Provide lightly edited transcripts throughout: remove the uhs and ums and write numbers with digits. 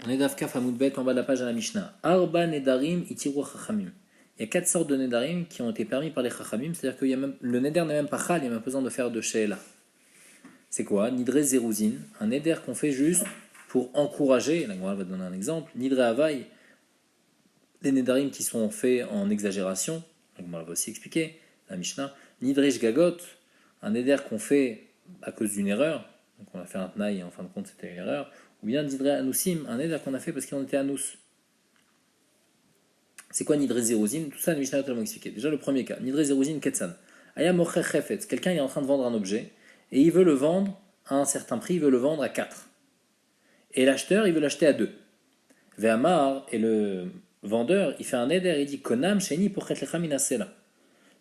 On est d'Afkaf Hamoudbet en bas de la page à la Mishnah. Arba Nedarim itiru Chachamim. Il y a 4 sortes de Nedarim qui ont été permis par les Chachamim, c'est-à-dire que le Neder n'est même pas Chal, il y a même besoin de faire de Sheela. C'est quoi? Nidre Zeruzin, un Neder qu'on fait juste pour encourager, la Gemara va donner un exemple. Nidre Havai, des Nedarim qui sont faits en exagération, la Gemara va aussi expliquer, la Mishnah. Nidre Shgagot, un Neder qu'on fait à cause d'une erreur, donc on a fait un Tnaï et en fin de compte c'était une erreur. Ou bien Nidre Anusim, un Neder qu'on a fait parce qu'on était Anus. C'est quoi Nidre Zeruzin? Tout ça, le Mishnah va tellement expliquer. Déjà, le premier cas, Nidre Zeruzin Ketsan. Aya Mocher Chefetz, quelqu'un est en train de vendre un objet et il veut le vendre à un certain prix, il veut le vendre à 4. Et l'acheteur, il veut l'acheter à 2. Ve'amar, et le vendeur, il fait un Neder, il dit Konam Sheni Pochet Lecha Minasela.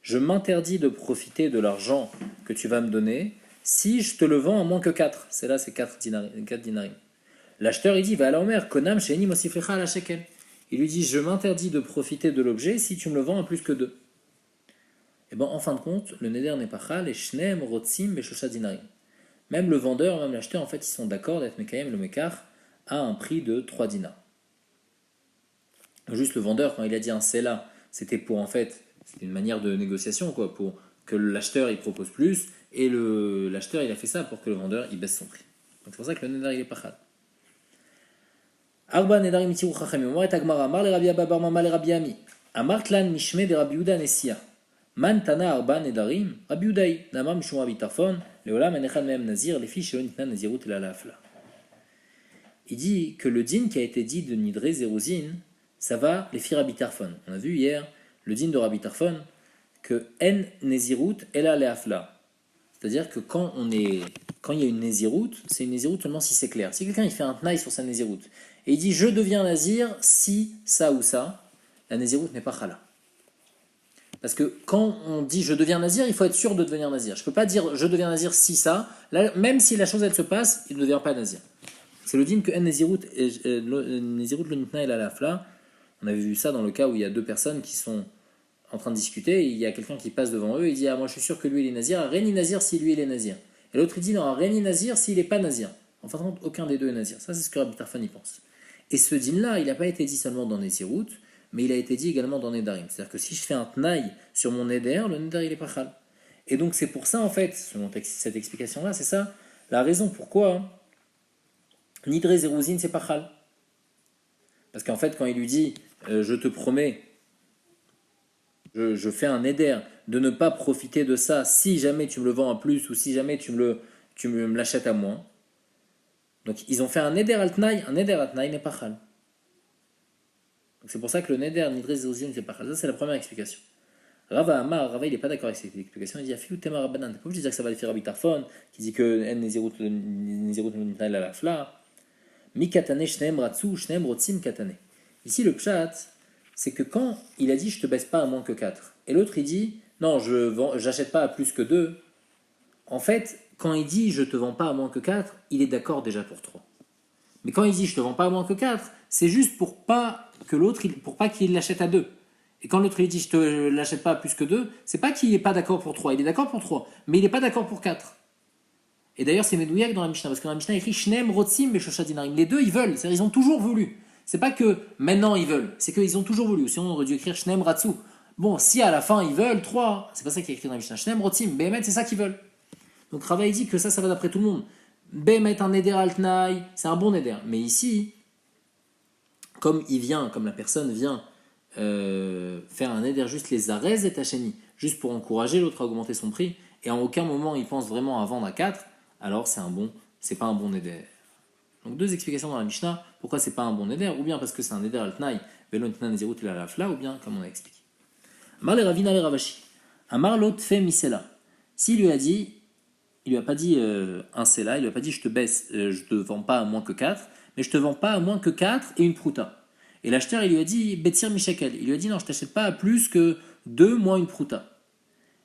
Je m'interdis de profiter de l'argent que tu vas me donner si je te le vends à moins que 4. C'est là, c'est 4 dinarim. L'acheteur, il dit, va à l'Omer, Konam, Sheni, Mosiflecha, la shekel. Il lui dit, je m'interdis de profiter de l'objet si tu me le vends à plus que 2. Et bien, en fin de compte, le neder n'est pas chal, et shnem, rotzim, beshosha dinarim. Même le vendeur, même l'acheteur, en fait, ils sont d'accord d'être mekayem, le mekar, à un prix de 3 dinars. Juste le vendeur, quand il a dit un sela, c'était pour, en fait, c'était une manière de négociation, quoi, pour que l'acheteur, il propose plus, et l'acheteur, il a fait ça pour que le vendeur, il baisse son prix. Donc c'est pour ça que le neder, il est pas chal. Arba nedarim itiru chachamim. Omar et Agmara. Amar le Rabbi Abba bar Mama le Rabbi Ami. Amar tlan mishme de Rabbi Yehuda Nesia. Man tana arba nedarim. Rabbi Yehudaï. Namar mishum Rabbi Tarfon. Leolam en echad mehem nazir. Les filles shelo nitna nazirut ela lafla. Il dit que le din qui a été dit de Nidre Zeruzin, ça va les filles Rabbi Tarfon. On a vu hier le din de Rabbi Tarfon que en nazirut ela lafla. C'est-à-dire que quand il y a une néziroute, c'est une néziroute seulement si c'est clair. Si quelqu'un il fait un tnaï sur sa néziroute et il dit je deviens nazir si ça ou ça, la néziroute n'est pas chala. Parce que quand on dit je deviens nazir, il faut être sûr de devenir nazir. Je ne peux pas dire je deviens nazir si ça, là, même si la chose elle se passe, il ne devient pas nazir. C'est le din que néziroute le nitna et la lafla. On avait vu ça dans le cas où il y a deux personnes qui sont en train de discuter, et il y a quelqu'un qui passe devant eux et il dit ah moi je suis sûr que lui il est nazir, Réni nazir si lui il est nazir. Et l'autre il dit non, Réni nazir s'il n'est pas nazir. En fin de compte, aucun des deux est nazir. Ça c'est ce que Rabbi Tarfon y pense. Et ce din là, il n'a pas été dit seulement dans Nézirut, mais il a été dit également dans Nedarim. C'est-à-dire que si je fais un tnaï sur mon Neder, le Neder il est pas chal. Et donc c'est pour ça en fait, selon cette explication là, c'est ça la raison pourquoi Nidre Zeruzin c'est pas chal. Parce qu'en fait quand il lui dit je te promets, je fais un neder de ne pas profiter de ça si jamais tu me le vends à plus ou si jamais tu me l'achètes à moins. Donc ils ont fait un neder al-tnaï n'est pas chal. Donc c'est pour ça que le neder nidre zeruzin c'est pas chal. Ça c'est la première explication. Rava il n'est pas d'accord avec cette explication. Il dit afilou tema rabbanan. T'es pas obligé de dire que ça va le faire Rabbi Tarfon qui dit que en nezirut nitnaï la lafla. Mi katane shneem ratsu shneem rotzim katane. Ici le pshat, c'est que quand il a dit je te baisse pas à moins que 4, et l'autre il dit non, j'achète pas à plus que 2, en fait, quand il dit je te vends pas à moins que 4, il est d'accord déjà pour 3. Mais quand il dit je te vends pas à moins que 4, c'est juste pour pas qu'il l'achète à 2. Et quand l'autre il dit je te l'achète pas à plus que 2, c'est pas qu'il est pas d'accord pour 3, il est d'accord pour 3, mais il est pas d'accord pour 4. Et d'ailleurs c'est Medouyak dans la Mishnah, parce que dans la Mishnah il écrit Shnem Rotzim Beshosha Dinarim. Les deux ils veulent, c'est-à-dire ils ont toujours voulu. C'est pas que maintenant ils veulent, c'est qu'ils ont toujours voulu. Sinon on aurait dû écrire Shnem Ratsu. Bon, si à la fin ils veulent 3, c'est pas ça qui est écrit dans la Mishnah. Shnem Rotzim, Behemet c'est ça qu'ils veulent. Donc Rava dit que ça va d'après tout le monde. Behemet un neder al-tnaï, c'est un bon neder. Mais ici, comme la personne vient faire un neder juste les arès et tacheni, juste pour encourager l'autre à augmenter son prix, et en aucun moment il pense vraiment à vendre à 4, alors c'est pas un bon neder. Donc deux explications dans la Mishnah, pourquoi c'est pas un bon neder, ou bien parce que c'est un neder al-tnaï, velo nitna nezirut ila lafla, ou bien comme on a expliqué. Amar le Ravina le Ravashi, Amar lot fe misela. S'il lui a dit, il lui a pas dit un sela, il lui a pas dit je te baisse, je te vends pas à moins que 4, mais je te vends pas à moins que 4 et une prouta. Et l'acheteur il lui a dit betzir mishakel, il lui a dit non je t'achète pas à plus que 2 moins une prouta.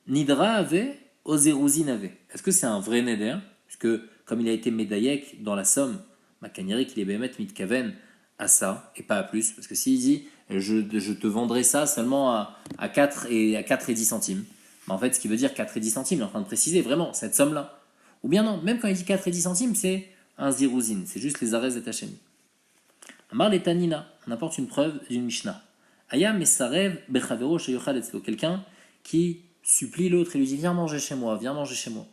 Nidra avait, ozeruzin avait. Est-ce que c'est un vrai neder, puisque comme il a été médaillek dans la somme, Makanieri qu'il est bémet mitkaven à ça et pas à plus, parce que s'il dit je te vendrai ça seulement à 4 et 10 centimes, mais en fait ce qui veut dire 4 et 10 centimes, il est en train de préciser vraiment cette somme là. Ou bien non, même quand il dit 4 et 10 centimes, c'est un ziruzin, c'est juste les arrêts et tachemi. Amar letanina, on apporte une preuve d'une Mishnah. Aya mesarev bechavero sheyochal etzlo, quelqu'un qui supplie l'autre et lui dit viens manger chez moi, viens manger chez moi.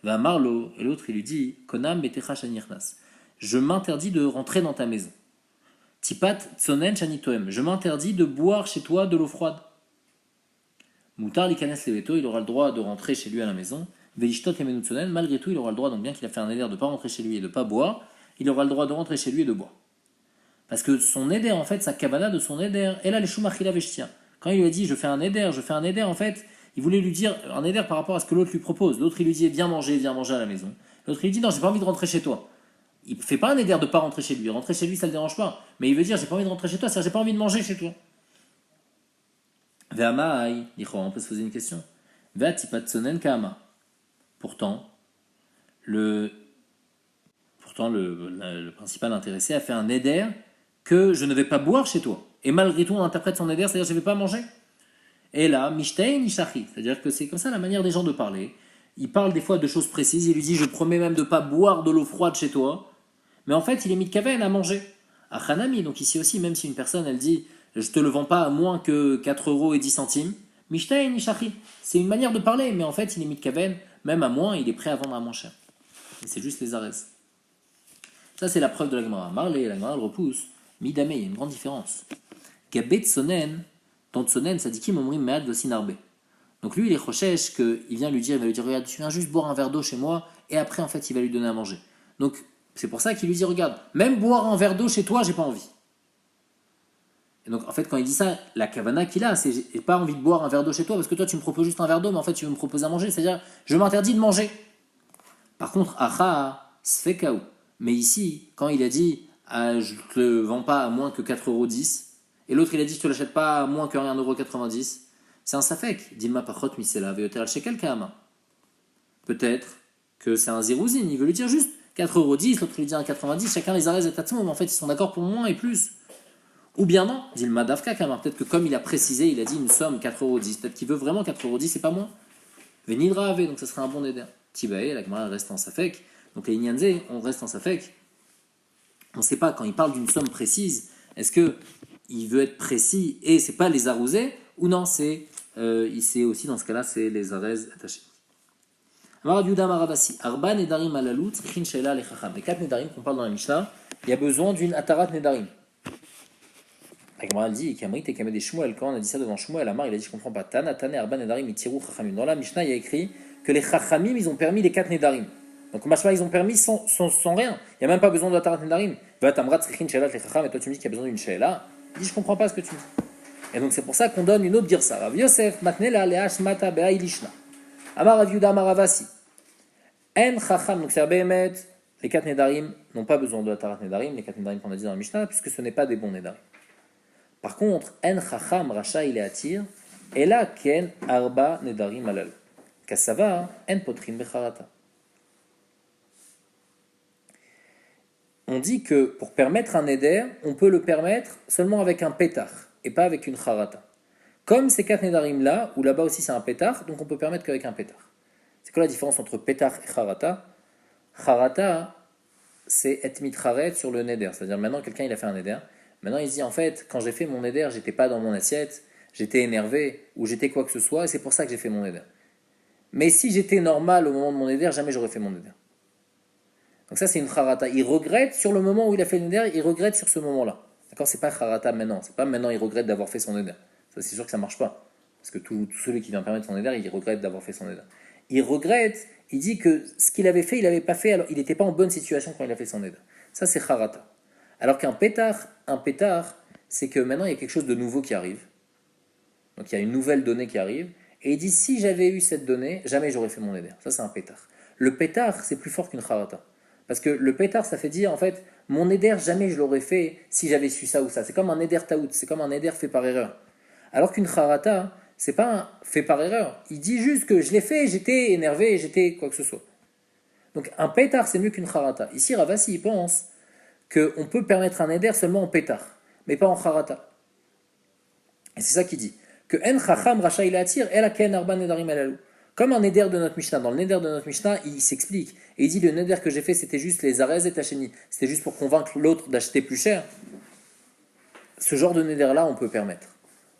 Va marlo, et l'autre il lui dit konam betecha shanirnas, je m'interdis de rentrer dans ta maison. Tipat tsonen shanitoem, je m'interdis de boire chez toi de l'eau froide. Moutar likanes leveto, il aura le droit de rentrer chez lui à la maison. Veishtot yemenu tsonen, malgré tout il aura le droit, donc bien qu'il a fait un éder de ne pas rentrer chez lui et de ne pas boire, il aura le droit de rentrer chez lui et de boire. Parce que son éder, en fait, sa kavana de son éder, et là, les shumachila veshtia. Quand il lui a dit je fais un éder, en fait, il voulait lui dire un éder par rapport à ce que l'autre lui propose. L'autre, il lui dit viens manger à la maison. L'autre, il lui dit non, j'ai pas envie de rentrer chez toi. Il ne fait pas un éder de ne pas rentrer chez lui. Rentrer chez lui, ça ne le dérange pas. Mais il veut dire j'ai pas envie de rentrer chez toi, c'est-à-dire j'ai pas envie de manger chez toi. Ve'amai, on peut se poser une question. Ve'atipatsonen ka'ama. Pourtant, le principal intéressé a fait un éder que je ne vais pas boire chez toi. Et malgré tout, on interprète son éder, c'est-à-dire je ne vais pas manger. Et là, mishtei nishachi, c'est-à-dire que c'est comme ça la manière des gens de parler. Il parle des fois de choses précises, il lui dit je promets même de ne pas boire de l'eau froide chez toi, mais en fait il est mis de kaven à manger. À Hanami, donc ici aussi, même si une personne elle dit je te le vends pas à moins que 4,10 €, mishtei nishachi, c'est une manière de parler, mais en fait il est mis de kaven, même à moins, il est prêt à vendre à moins cher. Et c'est juste les arrêts. Ça c'est la preuve de la Gemara. Marley, la Gemara elle repousse. Midame, il y a une grande différence. Gabet sonen, tant sonen, sadikim omrim mead vosinarbe. Donc lui, il est choshesh qu'il vient lui dire, il va lui dire, regarde, tu viens juste boire un verre d'eau chez moi, et après, en fait, il va lui donner à manger. Donc, c'est pour ça qu'il lui dit, regarde, même boire un verre d'eau chez toi, j'ai pas envie. Et donc, en fait, quand il dit ça, la kavana qu'il a, c'est, j'ai pas envie de boire un verre d'eau chez toi, parce que toi, tu me proposes juste un verre d'eau, mais en fait, tu veux me proposer à manger, c'est-à-dire, je m'interdis de manger. Par contre, acha, sfekaou. Mais ici, quand il a dit, je ne te le vends pas à moins que 4,10 €, et l'autre il a dit je ne te l'achète pas à moins que 1,90 €, c'est un safek. Dilma pachot misela veyoter al shekel kama. Peut-être que c'est un zérouzine, il veut lui dire juste 4,10 €, l'autre lui dit 1,90 €, chacun les arrête à mais en fait ils sont d'accord pour moins et plus. Ou bien non, Dilma davka kama. Peut-être que comme il a précisé, il a dit une somme 4,10 €, peut-être qu'il veut vraiment 4,10 € et pas moins. Venidra ave, donc ça serait un bon éder. Tibae, la Gemara reste en safek. Donc les Inyanze, on reste en safek. On ne sait pas, quand il parle d'une somme précise, est-ce qu'il veut être précis et c'est pas les arrosés, ou non, c'est aussi dans ce cas-là, c'est les arrês attachés. Amar Yuda Maravasi, Arba Nedarim Alalut, Chin Sheila Lechacham. Les 4 Nedarim qu'on parle dans la Mishnah, il y a besoin d'une Atarat Nedarim. La Gemara dit, Kamrit et Kamed et Shmuel, quand on a dit ça devant Shmuel, Amar il a dit je comprends pas. Tana, Tane, Arba Nedarim, Itiru Chachamim. Dans la Mishnah, il y a écrit que les Chachamim, ils ont permis les 4 Nedarim. Donc, machma, ils ont permis sans rien. Il n'y a même pas besoin de la tarat nedarim. Va tamrat srichin sheila lechacham, et toi tu me dis qu'il y a besoin d'une sheila. Il dit, je comprends pas ce que tu dis. Et donc, c'est pour ça qu'on donne une autre girsa. Rav Yosef, matnela, lehash mata be'ay lishna. Amar Rav Yuda, amar Ravasi. En chacham, donc c'est Behemet, les 4 nedarim n'ont pas besoin de la tarat nedarim, les 4 nedarim qu'on a dit dans la Mishnah, puisque ce n'est pas des bons nedarim. Par contre, en chacham, racha, il est attir, et là, ken arba nedarim alal. Kassava, en potrin becharata. On dit que pour permettre un éder, on peut le permettre seulement avec un pétard et pas avec une charata. Comme ces 4 nédarim là, où là-bas aussi c'est un pétard, donc on peut permettre qu'avec un pétard. C'est quoi la différence entre pétard et charata? Charata, c'est et mitcharet sur le néder. C'est-à-dire maintenant quelqu'un il a fait un néder. Maintenant il se dit en fait, quand j'ai fait mon néder, j'étais pas dans mon assiette, j'étais énervé ou j'étais quoi que ce soit et c'est pour ça que j'ai fait mon néder. Mais si j'étais normal au moment de mon néder, jamais j'aurais fait mon néder. Donc ça c'est une charata. Il regrette sur le moment où il a fait le neder, il regrette sur ce moment-là. D'accord, c'est pas charata maintenant. C'est pas maintenant il regrette d'avoir fait son neder. Ça c'est sûr que ça marche pas. Parce que tout celui qui vient permettre son neder, il regrette d'avoir fait son neder. Il regrette, il dit que ce qu'il avait fait, il n'avait pas fait, alors il n'était pas en bonne situation quand il a fait son neder. Ça c'est charata. Alors qu'un pétard, c'est que maintenant il y a quelque chose de nouveau qui arrive. Donc il y a une nouvelle donnée qui arrive. Et il dit si j'avais eu cette donnée, jamais j'aurais fait mon neder. Ça c'est un pétard. Le pétard c'est plus fort qu'une charata. Parce que le pétard, ça fait dire, en fait, mon éder, jamais je l'aurais fait si j'avais su ça ou ça. C'est comme un éder taout, c'est comme un éder fait par erreur. Alors qu'une charata, c'est pas un fait par erreur. Il dit juste que je l'ai fait, j'étais énervé, j'étais quoi que ce soit. Donc un pétard, c'est mieux qu'une charata. Ici, Ravasi, il pense qu'on peut permettre un éder seulement en pétard, mais pas en charata. Et c'est ça qu'il dit. Que en chacham racha il attire, el ken arba nedarim alalou. Comme un neder de notre Mishnah. Dans le neder de notre Mishnah, il s'explique. Et il dit, le neder que j'ai fait, c'était juste les arès et tacheni. C'était juste pour convaincre l'autre d'acheter plus cher. ce genre de neder-là, on peut permettre.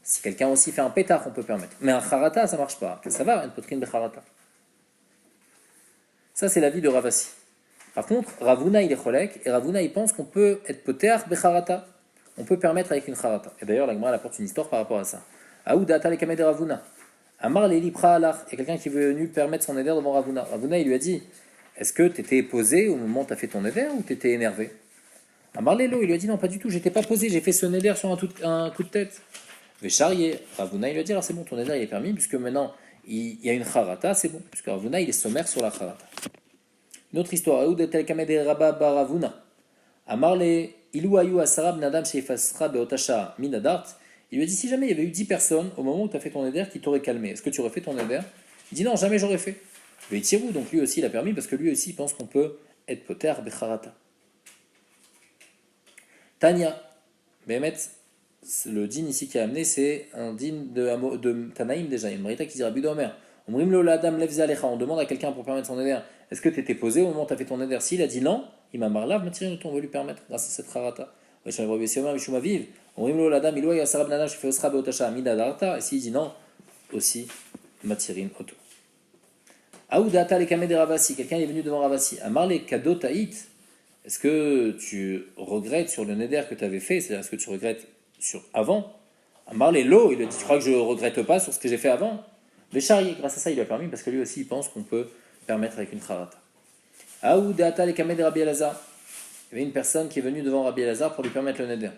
Si quelqu'un aussi fait un pétard, on peut permettre. Mais un charata, ça marche pas. Ça va, une potrine de charata. Ça, c'est l'avis de Ravasi. Par contre, Ravuna, il est cholek, et Ravuna, il pense qu'on peut être poter becharata. On peut permettre avec une charata. Et d'ailleurs, la Gemara apporte une histoire par rapport à ça. Aoudata le kamed Ravuna. Amar Leli Praalach. Il y a quelqu'un qui est venu permettre son éder devant Ravuna. Ravuna, il lui a dit, est-ce que tu étais posé au moment où tu as fait ton éder ou tu étais énervé? Amar Lelo, il lui a dit, non, pas du tout, j'étais pas posé, j'ai fait son éder sur un coup de tête. Vécharié. Ravuna, il lui a dit, alors c'est bon, ton éder il est permis, puisque maintenant il y a une charata, c'est bon, puisque Ravuna, il est sommaire sur la charata. Une autre histoire, Aoudata le kamed Rabba Baravuna. Amar le Ilou Ayou Asarab Nadam Sheifasra Beotasha Minadart. Il lui a dit, si jamais il y avait eu 10 personnes au moment où tu as fait ton éder qui t'auraient calmé, est-ce que tu aurais fait ton éder? Il dit non, jamais j'aurais fait. Mais Tirou, donc lui aussi il a permis parce que lui aussi il pense qu'on peut être poter becharata. Tania, Bémet, le din ici qui a amené, c'est un din de Tanaïm déjà, une marita qui dit Rabbi Domer. On demande à quelqu'un pour permettre son éder, est-ce que tu étais posé au moment où tu as fait ton éder? S'il a dit non, il m'a marlav, on veut lui permettre grâce à cette charata. Et s'il dit non, aussi Matirin Oto. Aoudata le kamed Ravasi, quelqu'un est venu devant Ravasi. Amarle kadotaït, est-ce que tu regrettes sur le neder que tu avais fait? C'est-à-dire, est-ce que tu regrettes sur avant? Amarle lo, il a dit, tu crois que je ne regrette pas sur ce que j'ai fait avant? Le charier, grâce à ça, il lui a permis parce que lui aussi il pense qu'on peut permettre avec une charata. Aoudata le kamed Rabbi Elazar. Il y avait une personne qui est venue devant Rabbi Elazar pour lui permettre le neder.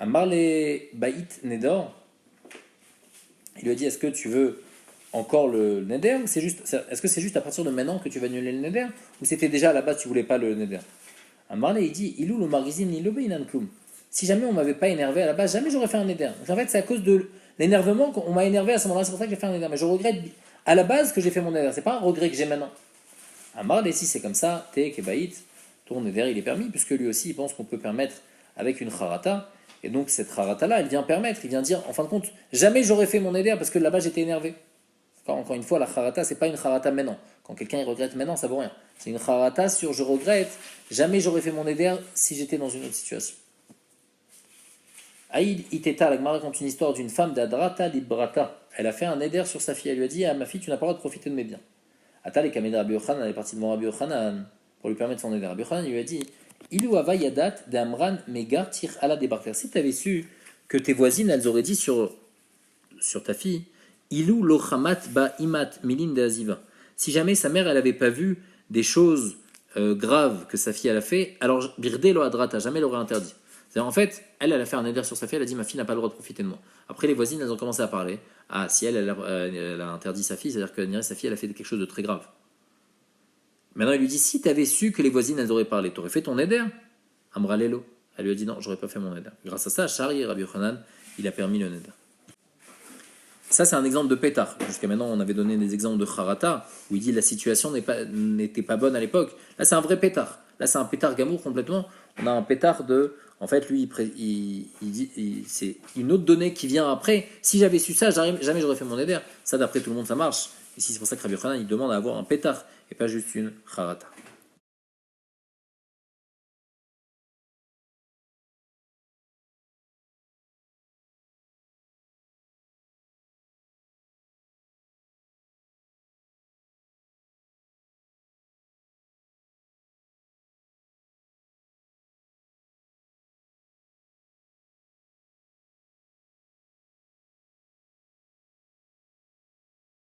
Amar le baït nedor, il lui a dit, est-ce que tu veux encore le neder ou est-ce que c'est juste à partir de maintenant que tu vas annuler le neder ou c'était déjà à la base tu voulais pas le neder? Amar le, il dit, ilou le marizin ni le beinan klum. Si jamais on m'avait pas énervé à la base, jamais j'aurais fait un neder. Donc en fait, c'est à cause de l'énervement qu'on m'a énervé à ce moment-là, c'est pour ça que j'ai fait un neder. Mais je regrette à la base que j'ai fait mon neder. C'est pas un regret que j'ai maintenant. Amar le, si c'est comme ça, te kebaït, ton neder il est permis puisque lui aussi il pense qu'on peut permettre avec une charata. Et donc cette charata-là, elle vient permettre, il vient dire, en fin de compte, jamais j'aurais fait mon éder parce que là-bas j'étais énervé. Encore une fois, la charata, c'est pas une charata maintenant. Quand quelqu'un il regrette maintenant, ça vaut rien. C'est une charata sur je regrette, jamais j'aurais fait mon éder si j'étais dans une autre situation. Aïd Iteta, la Gemara raconte une histoire d'une femme d'Adrata d'Ibrata. Elle a fait un éder sur sa fille. Elle lui a dit, ah, ma fille, tu n'as pas le droit de profiter de mes biens. Atal et Kamed Rabbi Yochanan, elle est partie devant Rabbi Yochanan pour lui permettre son éder. Rabbi Yochanan lui a dit, Ilou ava yadat d'Amran megar tir ala débarquer. Si tu avais su que tes voisines, elles auraient dit sur ta fille, Ilou lochamat ba imat milin de aziva. Si jamais sa mère, elle n'avait pas vu des choses graves que sa fille elle a fait, alors birde lo adrata, jamais elle aurait interdit. C'est-à-dire, en fait, elle a fait un éder sur sa fille, elle a dit ma fille n'a pas le droit de profiter de moi. Après, les voisines, elles ont commencé à parler. Ah, si elle a interdit sa fille, c'est-à-dire que sa fille, elle a fait quelque chose de très grave. Maintenant, il lui dit, si tu avais su que les voisines, elles auraient parlé, tu aurais fait ton éder? Amralelo. Elle lui a dit, non, j'aurais pas fait mon éder. Grâce à ça, Shari, Rabbi Yochanan, il a permis le éder. Ça, c'est un exemple de pétard. Jusqu'à maintenant, on avait donné des exemples de charata, où il dit la situation n'était pas bonne à l'époque. Là, c'est un vrai pétard. Là, c'est un pétard gamour complètement. On a un pétard de... En fait, lui, il dit, c'est une autre donnée qui vient après. Si j'avais su ça, jamais j'aurais fait mon éder. Ça, d'après tout le monde, ça marche. Ici, c'est pour ça que Rabbi Yochanan, il demande à avoir un pétard, et pas juste une charata.